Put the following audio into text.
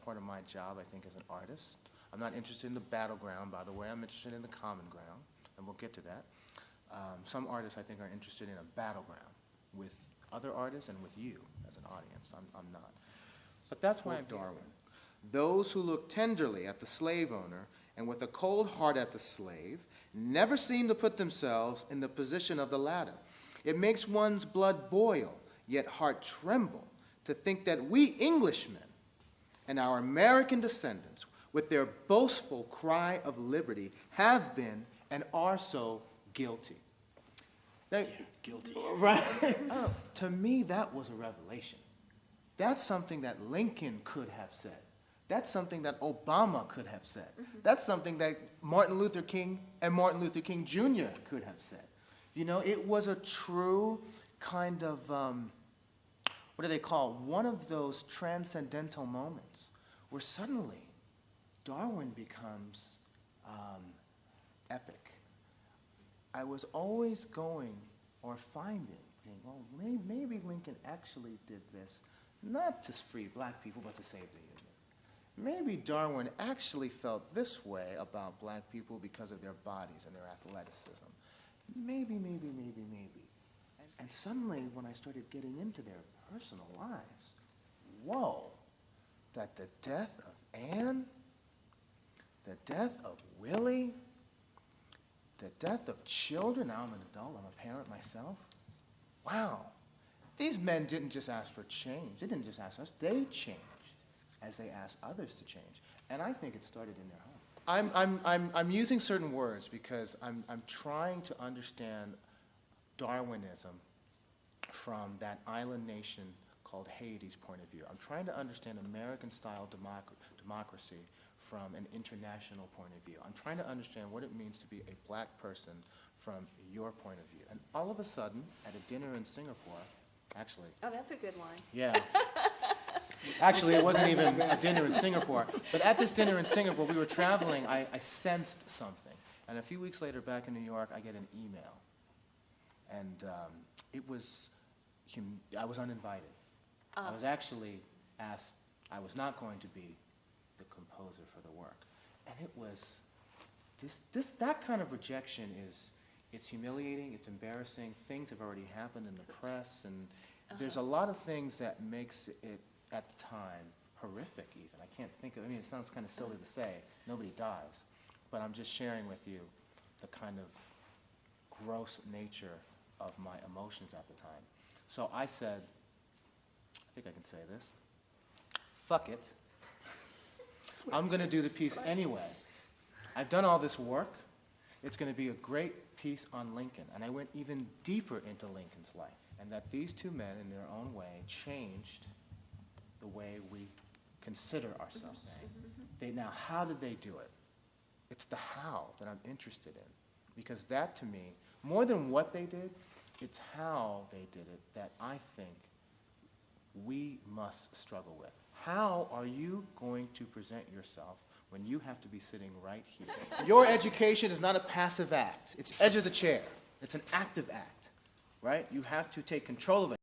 part of my job, I think, as an artist. I'm not interested in the battleground, by the way. I'm interested in the common ground, and we'll get to that. Some artists, I think, are interested in a battleground with other artists and with you as an audience. I'm not. But that's why I'm Darwin. Those who look tenderly at the slave owner and with a cold heart at the slave never seem to put themselves in the position of the latter. It makes one's blood boil, yet heart tremble, to think that we Englishmen and our American descendants, with their boastful cry of liberty, have been and are so guilty. Now, Guilty. right? To me, that was a revelation. That's something that Lincoln could have said. That's something that Obama could have said. That's something that Martin Luther King and Martin Luther King Jr. could have said. You know, it was a true kind of, what do they call, one of those transcendental moments where suddenly Darwin becomes epic. I was always going or finding, well, maybe Lincoln actually did this not to free black people, but to save the Union. Maybe Darwin actually felt this way about black people because of their bodies and their athleticism. Maybe. And suddenly, when I started getting into their personal lives, whoa, that the death of Anne, the death of Willie, the death of children, now I'm an adult, I'm a parent myself, wow. These men didn't just ask for change. They didn't just ask us. They changed as they asked others to change. And I think it started in their home. I'm using certain words because I'm trying to understand Darwinism from that island nation called Haiti's point of view. I'm trying to understand American-style democracy from an international point of view. I'm trying to understand what it means to be a black person from your point of view. And all of a sudden, at a dinner in Singapore, actually. Oh, that's a good line. Yeah. Actually, it wasn't even a dinner in Singapore. But at this dinner in Singapore, we were traveling, I sensed something. And a few weeks later, back in New York, I get an email. And I was uninvited. I was actually asked, I was not going to be the composer for the work. And it was, that kind of rejection it's humiliating, it's embarrassing, things have already happened in the press, and there's a lot of things that makes it, at the time, horrific even. I can't think of, it sounds kind of silly to say, nobody dies, but I'm just sharing with you the kind of gross nature of my emotions at the time. So I said, I think I can say this, fuck it. I'm going to do the piece anyway. I've done all this work. It's going to be a great piece on Lincoln. And I went even deeper into Lincoln's life. And that these two men, in their own way, changed the way we consider ourselves. Now, how did they do it? It's the how that I'm interested in. Because that, to me, more than what they did, it's how they did it that I think we must struggle with. How are you going to present yourself when you have to be sitting right here? Your education is not a passive act. It's edge of the chair. It's an active act, right? You have to take control of it.